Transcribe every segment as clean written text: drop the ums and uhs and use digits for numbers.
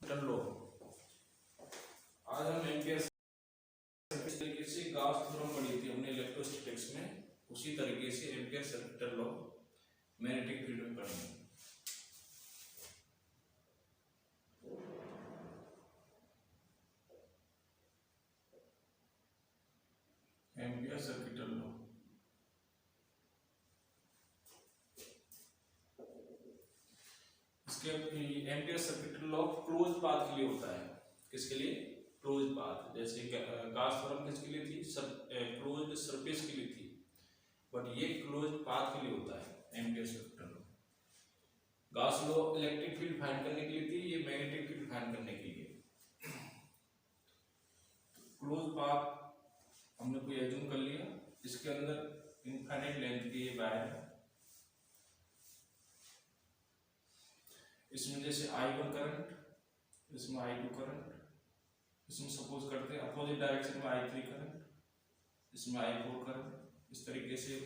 Circuital law. आज हम ampere इस तरीके से गॉस थ्योरम पढ़ी थी हमने इलेक्ट्रोस्टैटिक्स में, उसी तरीके से ampere circuital law magnetic field में पढ़ेंगे। एम्पियर सर्किटल लॉ इसके ampere circuital law close path के लिए होता है। किसके लिए? Close path. जैसे गॉस थ्योरम किसके लिए थी? क्लोज सरफेस के लिए थी, बट ये क्लोज पाथ के लिए होता है ampere circuital law. Gauss law electric field find करने के लिए थी, ये मैग्नेटिक फील्ड फाइंड करने के लिए। क्लोज पाथ हमने कोई एज्यूम कर लिया, इसके अंदर इनफाइनाइट लेंथ की ये वायर है, इसमें जैसे I1 करंट, इसमें I2 करंट, इसमें सपोज करते हैं अपोजिट डायरेक्शन में I3 करंट, इसमें I4 करंट। इस तरीके से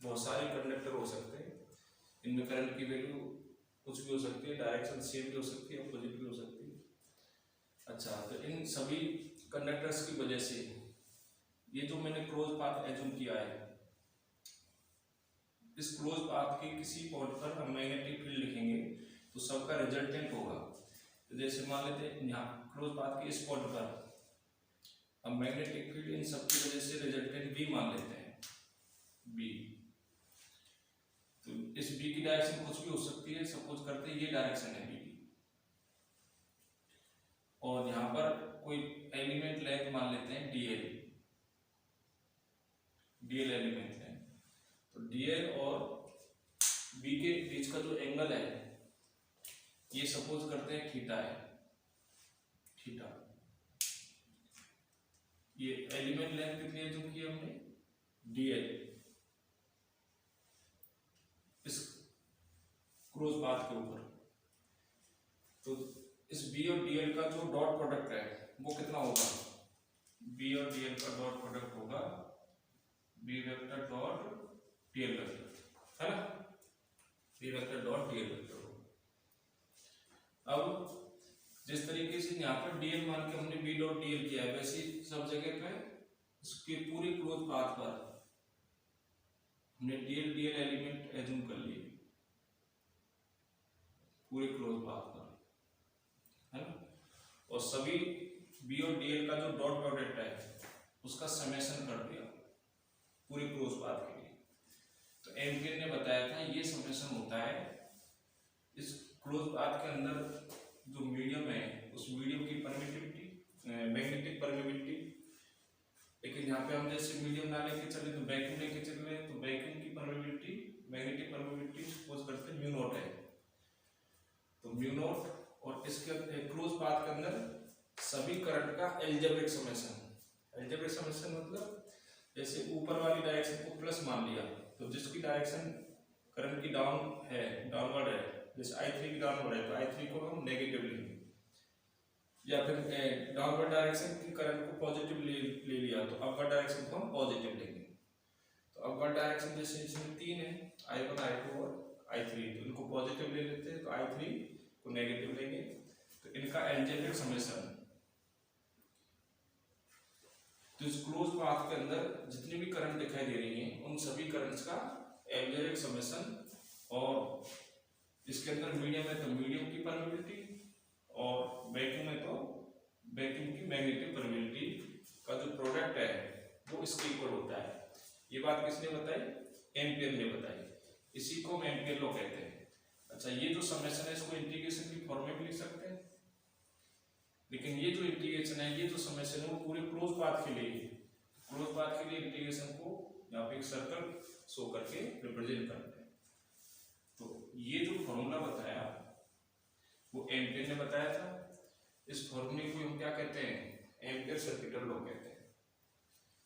बहुत सारे कंडक्टर हो सकते हैं, इनमें करंट की वैल्यू कुछ भी हो सकती है, डायरेक्शन सेम भी हो सकती है, अपोजिट भी हो सकती है। अच्छा, तो इन सभी कंडक्टर्स की वजह से ये जो मैंने क्लोज पाथ एज्यूम किया है, इस क्लोज पाथ के किसी पॉइंट पर हम मैग्नेटिक फील्ड लिखेंगे तो सबका रिजल्टेंट होगा। तो जैसे मान लेते हैं यहाँ क्लोज पाथ के इस पॉइंट पर हम मैग्नेटिक फील्ड इन सब की वजह से रिजल्टेंट बी मान लेते हैं, बी। तो इस बी की डायरेक्शन कुछ भी हो सकती है, सपोज करते हैं ये डायरेक्शन है बी की, और यहाँ पर कोई एलिमेंट लेंथ मान लेते हैं डीएल, डीएल एलिमेंट है। तो डीएल और बी के बीच का जो एंगल है ये सपोज करते हैं थीटा है, थीटा। ये एलिमेंट लेंथ कितनी एज्यूम की हमने? डीएल। इस क्लोज पाथ के ऊपर तो इस बी और डीएल का जो डॉट प्रोडक्ट है वो कितना होगा? बी और डीएल का डॉट प्रोडक्ट होगा B vector dot DL vector, है ना? B vector dot DL vector. अब जिस तरीके से यहाँ पर डीएल मान के हमने बी डॉट डीएल किया है, वैसे सब जगह पे इसके पूरे क्लोज पाथ पर हमने डीएल डीएल एलिमेंट एज्यूम कर लिए पूरे क्लोज पाथ पर, है ना? और सभी बी और डीएल का जो डॉट प्रोडक्ट है उसका समेशन कर दिया पूरे क्लोज पाथ के लिए। तो एम्पियर ने बताया था ये समेशन होता है इस क्लोज पाथ के अंदर जो मीडियम है उस मीडियम की परमिटिविटी, मैग्नेटिक परमिटिविटी। लेकिन यहाँ पे हम जैसे मीडियम ना लेके चले तो वैक्यूम लेके चले तो वैक्यूम की परमिटिविटी, मैग्नेटिक परमिटिविटी सपोज करते हैं म्यू नॉट है। तो म्यू नॉट और इसके क्लोज पाथ के अंदर सभी करंट का एल्जेब्रिक समेशन। एल्जेब्रिक समेशन मतलब जैसे ऊपर वाली डायरेक्शन को प्लस मान लिया तो जिसकी डायरेक्शन करंट की डाउन है, डाउनवर्ड है, जैसे I3 की डाउनवर्ड है तो I3 को हम नेगेटिव लेंगे, या फिर डाउनवर्ड डायरेक्शन की करंट को पॉजिटिव ले लिया तो अपवर्ड डायरेक्शन को हम पॉजिटिव लेंगे। तो अपवर्ड डायरेक्शन जैसे इसमें तीन है, I1, I2 और I3, तो इनको पॉजिटिव ले लेते हैं तो I3 को नेगेटिव लेंगे। तो इनका एल्जेब्रिक समेशन, तो इस क्लोज पाथ के अंदर जितनी भी करंट दिखाई दे रही हैं उन सभी करंट्स का एल्जेब्रिक समेशन, और इसके अंदर मीडियम है तो मीडियम की परमिटिविटी और वैक्यूम है तो वैक्यूम की मैग्नेटिक परमिटिविटी का जो प्रोडक्ट है वो इसके इक्वल होता है। ये बात किसने बताई? एम्पियर ने बताई। इसी को हम एम्पियर लॉ कहते हैं। अच्छा, ये जो समेशन है इसको इंटीग्रेशन की फॉर्म में भी लिख सकते हैं, लेकिन ये जो इंटीग्रेशन है, ये जो समेशन है वो पूरे क्लोज पाथ के लिए, क्लोज पाथ के लिए इंटीग्रेशन को यहाँ पे एक सर्कल शो करके रिप्रेजेंट करते हैं। तो ये जो फॉर्मूला बताया वो एम्पियर ने बताया था। इस फॉर्मूले को हम क्या कहते हैं? एम्पियर सर्किटल लॉ कहते हैं।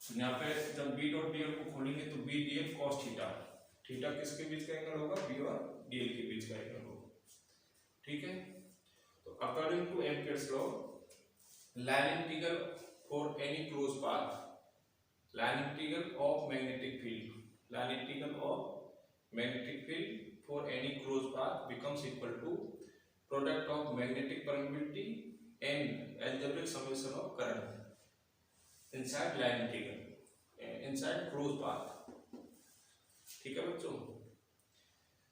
तो यहाँ पे जब बी डॉट डीएल को खोलेंगे तो B dl cos theta, theta किसके बीच का एंगल होगा? बी और डीएल के बीच का एंगल होगा, ठीक है? तो according to Ampere's law, line integral for any close path, line integral of magnetic field, line integral of magnetic field for any closed path becomes equal to product of magnetic permeability an algebraic summation of current inside line integral inside close path. ठीक है बच्चों,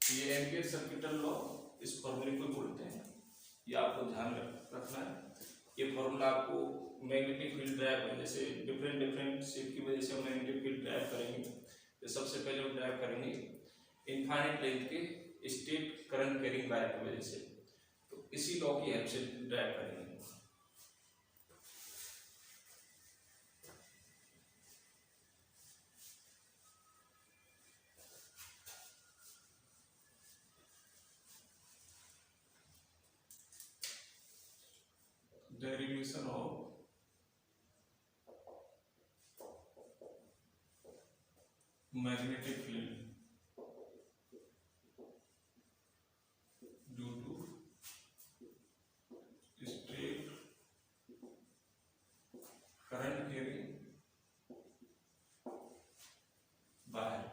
ये ampere circuital law इस फॉर्मूले को बोलते हैं, ये आपको ध्यान रखना है। ये फॉर्मूला आपको मैग्नेटिक फील्ड ड्राइव, जैसे डिफरेंट शेप की वजह से हम मैग्नेटिक फील्ड ड्राइव करेंगे, तो सबसे पहले हम ड्राइव करेंगे इनफाइनाइट लेंथ के स्टेट करंट कैरिंग वायर की वजह से, तो इसी लॉ की हेल्प से ड्राइव करेंगे। Derivation of magnetic field due to straight current carrying wire,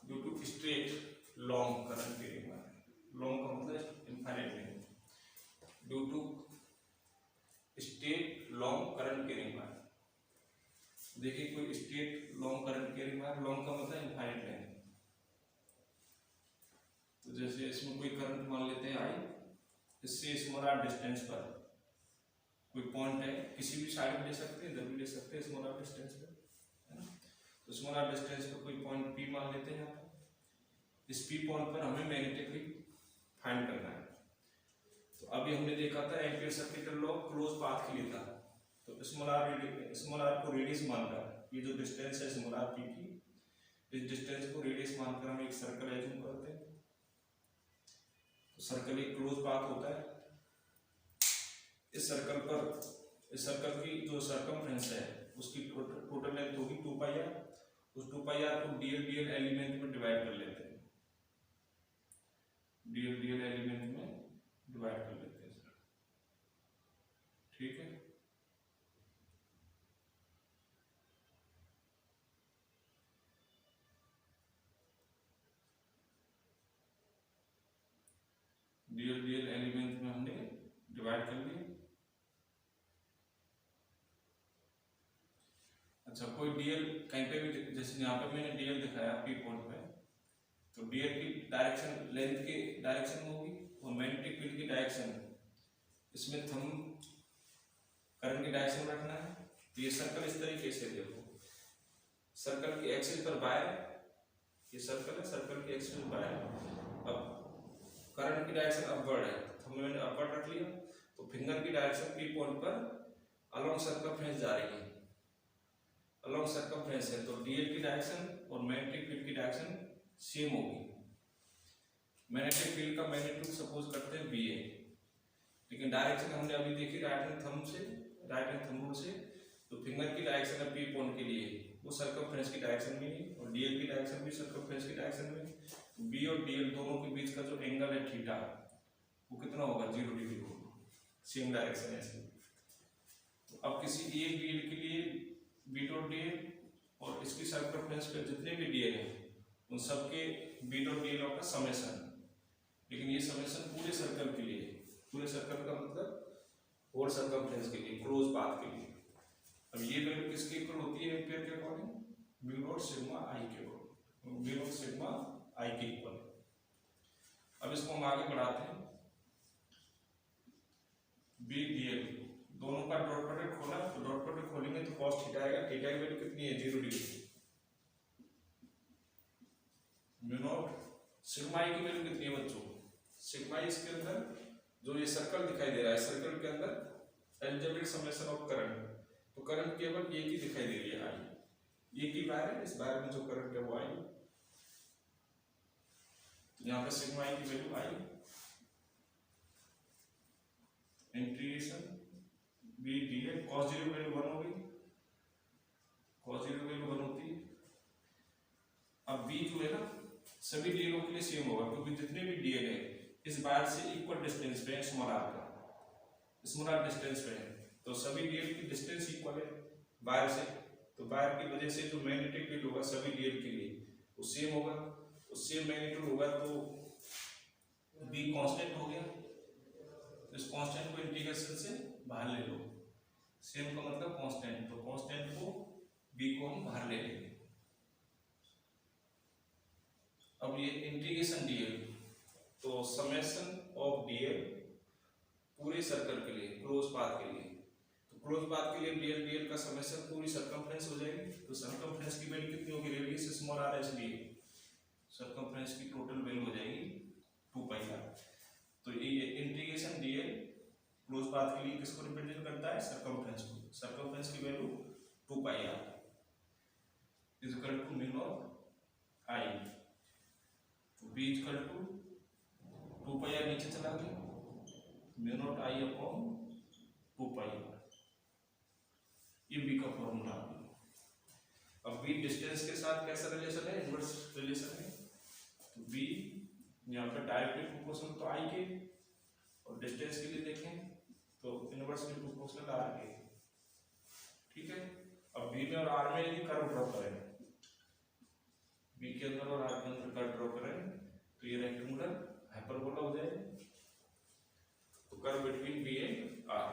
due to straight long current carrying wire, long का मतलब infinite नहीं, due to straight long current carrying wire। देखिए कोई straight long current carrying wire, long का मतलब infinite length, तो जैसे इसमें कोई करंट मान लेते हैं आई, इससे स्मॉल आर डिस्टेंस पर कोई पॉइंट है, किसी भी साइड में ले सकते हैं, इधर भी ले सकते हैं स्मॉल आर डिस्टेंस पर, है ना। तो स्मॉल आर डिस्टेंस पर कोई पॉइंट पी मान लेते हैं यहाँ पर। इस पी पॉइंट पर हमें मैग्नेटिक फील्ड फाइंड करना है। तो अभी हमने देखा था ampere circuital law close path के लिए था, तो स्मॉल आर को रेडियस मानकर, ये जो डिस्टेंस है स्मॉल आर पी की, इस डिस्टेंस को रेडियस मानकर हम एक सर्कल एज्यूम करते हैं। तो सर्कल एक क्लोज पाथ होता है। इस सर्कल की जो सर्कमफ्रेंस है उसकी टोटल लेंथ होगी 2 पाई आर। उस 2 पाई आर को डीएल एलिमेंट में डिवाइड कर लेते हैं, डीएल एलिमेंट में डिवाइड कर लेते हैं सर, ठीक है। डीएल एलिमेंट में हमने डिवाइड कर लिया। अच्छा, कोई डीएल कहीं पे भी, जैसे यहाँ पे मैंने डीएल दिखाया पी पॉइंट पे, तो डीएल की डायरेक्शन लेंथ के डायरेक्शन में होगी और मैग्नेटिक फील्ड की डायरेक्शन, इसमें थंब करंट की डायरेक्शन में रखना है। तो ये सर्कल इस तरीके से देखो, सर्कल की एक्सिस पर वायर, ये सर्कल है, सर्कल की एक्सिस पर वायर, अब करंट की डायरेक्शन अपवर्ड है, तो मैंने अपवर्ड रख लिया, तो फिंगर की डायरेक्शन पी पॉइंट पर अलोंग सर्कमफ्रेंस जा रही है, अलोंग सर्कमफ्रेंस है, तो डीएल की डायरेक्शन और मैग्नेटिक फील्ड की डायरेक्शन सेम होगी। मैग्नेटिक फील्ड का मैग्नीट्यूड सपोज करते हैं VA, लेकिन डायरेक्शन हमने अभी देखी राइट हैंड थंब रूल से, तो फिंगर की डायरेक्शन है पी पॉइंट के लिए, वो सर्कमफ्रेंस की डायरेक्शन में है और डीएल की डायरेक्शन भी सर्कमफ्रेंस की डायरेक्शन में। तो बी और डीएल दोनों के बीच का जो एंगल है थीटा, वो कितना होगा, 0 डिग्री होगा, सेम डायरेक्शन है इसमें। तो अब किसी एक डीएल के लिए बी डॉट डीएल और इसकी सर्कमफ्रेंस पे जितने भी डीएल हैं उन सबके बी डॉट डीएल का समेशन, लेकिन ये समेशन पूरे सर्कल के लिए, पूरे सर्कल का मतलब होल सर्कमफ्रेंस के लिए, क्लोज पाथ के लिए। अब ये वैल्यू किसके इक्वल होती है एम्पियर के अकॉर्डिंग, म्यू नॉट सिग्मा आई के इक्वल, म्यू नॉट सिग्मा आई के इक्वल। अब इसको हम आगे बढ़ाते हैं, बी डीएल दोनों का डॉट प्रोडक्ट खोला, तो डॉट प्रोडक्ट खोलेंगे तो cos थीटा आएगा, थीटा की वैल्यू कितनी है, 0 degree. Mu naught sigma i की वैल्यू कितनी है बच्चों, सिग्मा आई इसके अंदर जो ये सर्कल दिखाई दे रहा है, सर्कल के अंदर एल्जेब्रिक समेशन ऑफ करंट, तो करंट केवल एक ही दिखाई दे रही है आई, एक ही वायर है, इस वायर में जो करंट है वो आई, यहाँ पे सिग्मा आई की value i, integration b dl, cos 0 value 1 हो गई, cos 0 वैल्यू 1 होती है। अब बी जो है ना सभी डीएलों के लिए सेम होगा, क्योंकि जितने भी डीएल है इस वायर से इक्वल डिस्टेंस पे है, स्मॉल आर का स्मॉल आर डिस्टेंस पे है, तो सभी डीएल की डिस्टेंस इक्वल है वायर से, तो वायर की वजह से जो मैग्नेटिक फील्ड होगा सभी डीएल के लिए वो सेम होगा। तो सेम मैग्नीट्यूड होगा तो बी कांस्टेंट हो गया, इस कांस्टेंट को इंटीग्रेशन से बाहर ले लो, सेम का मतलब कांस्टेंट, तो कांस्टेंट को बी को हम बाहर ले लेंगे। अब ये इंटीग्रेशन डीएल, तो समेशन ऑफ डीएल पूरे सर्कल के लिए, क्लोज पाथ के लिए, तो क्लोज पाथ के लिए डीएल का समेशन पूरी सर्कमफ्रेंस हो जाएगी। तो सर्कमफ्रेंस की वैल्यू कितनी होगी, रेडियस स्मॉल आर इसलिए सर्कमफ्रेंस की टोटल वैल्यू हो जाएगी 2 पाई आर। तो ये इंटीग्रेशन डीएल क्लोज पाथ के लिए किसको रिप्रेजेंट करता है, सर्कमफ्रेंस को। सर्कमफ्रेंस की value 2 pi r is equal to mu nought i, तो b is equal to 2 pi r नीचे चला गया, mu nought i upon 2 pi r, ये बी का फॉर्मूला। अब बी डिस्टेंस के साथ कैसा रिलेशन है, इनवर्स रिलेशन है, तो बी यहाँ पे डायरेक्टली प्रोपोर्शनल तो आई के, और डिस्टेंस के लिए देखें तो इनवर्सली प्रोपोर्शनल आर के, ठीक है। अब बी में और आर में यदि कर्व ड्रॉ करें, बी के अंदर और आर के अंदर कर्व ड्रॉ करें तो ये रेक्टेंगुलर हाइपरबोला हो जाएगा, तो curve between B and R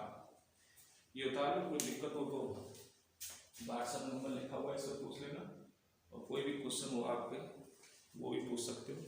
ये होता है। कोई दिक्कत हो तो व्हाट्सएप नंबर लिखा हुआ है, इससे पूछ लेना, और कोई भी क्वेश्चन हो आपके वो भी पूछ सकते हो।